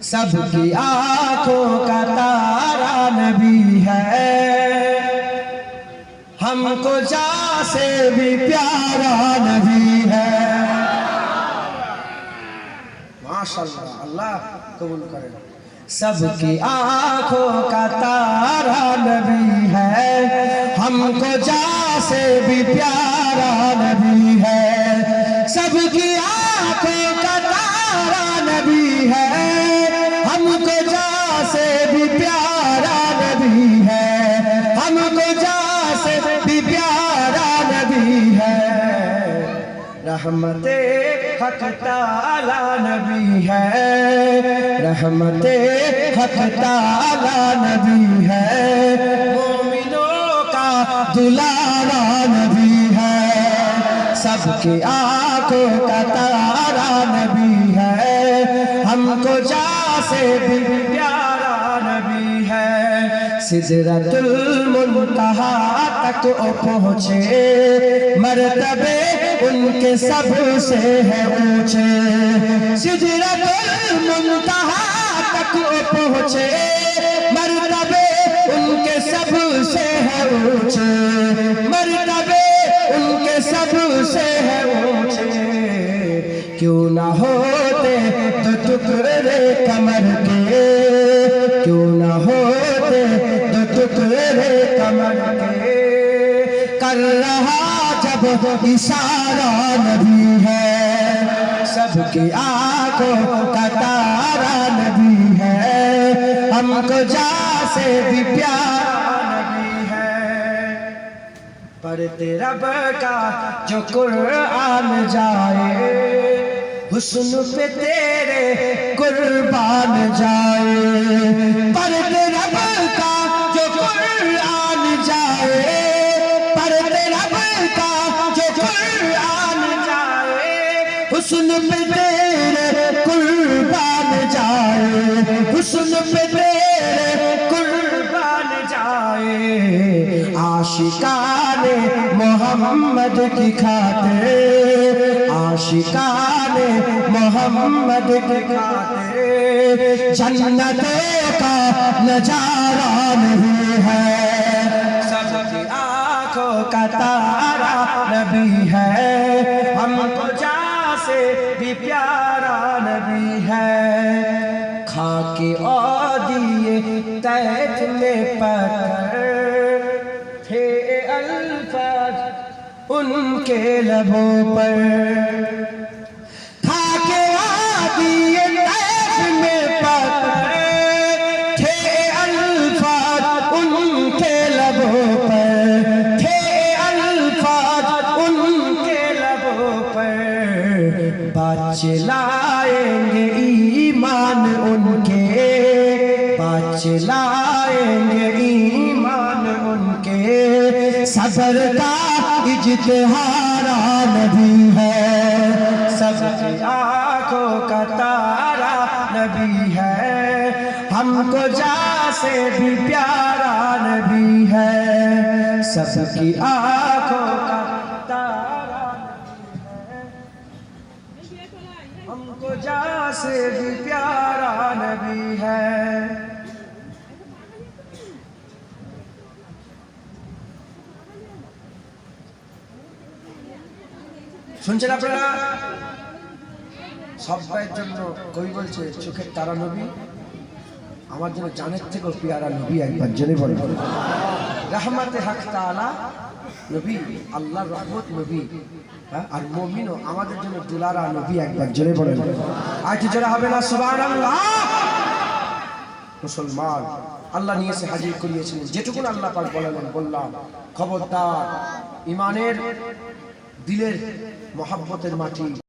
सबकी आंखों का तारा नबी है, हमको जा से भी प्यारा नबी है। माशाअल्लाह, अल्लाह कबूल करे। सबकी आंखों का तारा नबी है, हमको जा से भी प्यारा नबी है। सबकी आंखों का तारा नबी है, हमको जा से भी प्यारा नबी है। हमको जा से भी प्यारा नबी है। रहमते हक ताला नबी है, रहमते हक ताला नबी है। मोमिनों का दुलारा नबी है, सबकी आंखों का तारा नबी है। हमको जा से भी प्यारा नबी है। सिदरतुल मुंतहा तक पहुँचे, मर्तबे उनके सबसे है ऊंचे। सिदरतुल मुंतहा तक पहुँचे, मर्तबे उनके सबसे है ऊंचे। मर्तबे उनके सबसे है ऊंचे। क्यों ना होते तो टुकड़े कमर के, क्यों ना होते तो टुकड़े कमर के। कर रहा जब इशारा नबी है, सबकी आंखों का तारा नबी है। हमको जा से भी प्यारा नबी है। पढ़ते रब का जो कुरान जाए, हुस्न पे तेरे कुर्बान जाए। पढ़ते रब का जो कुरान जाए, पढ़ते रब का जो कुरान जाए। हुस्न पे तेरे कुर्बान जाए, हुस्न पे तेरे कुर्बान जाए। आशिकाने मोहम्मद की खातिर, आशिकाने मोहम्मद की खातिर जन्नतों का नजारा नहीं है। सबकी आंखों का तारा नबी है, हमको जा से भी प्यारा नबी है। खाके और दिए तैफ में पत्थर थे अल्फाज उनके लबों पर। खाके दिए तैफ में पत्थर थे अल्फाज उनके लबों पर। थे अल्फाज उनके लबों पर। बाचलाएंगे ईमान उनके, बाचलाएंगे ईमान उनके। सबर का इज्तिहारा नबी है, सबकी आंखों का तारा नबी है। हमको जा से भी प्यारा नबी है, सबकी आंखों का तारा नबी है। हमको जा से भी प्यारा नबी है। শুনছেন আপনারা? সবার জন্য কই বলছে চোখের তারা নবী, আমার জন্য জানের থেকেও প্যারা নবী। একবার জেনে বলেন রহমতে হক তাআলা নবী, আল্লাহর রহমত নবী। আর মুমিনও আমাদের জন্য দুলারা নবী। একবার জেনে বলেন আর কি জোরে হবে না সুবহানাল্লাহ। মুসলমান আল্লাহ নিয়ে এসে হাজির করিয়েছিলেন, যেটুকু আল্লাহ পাক বললাম। খবরদার ইমানের দিলের মহব্বতের মাটি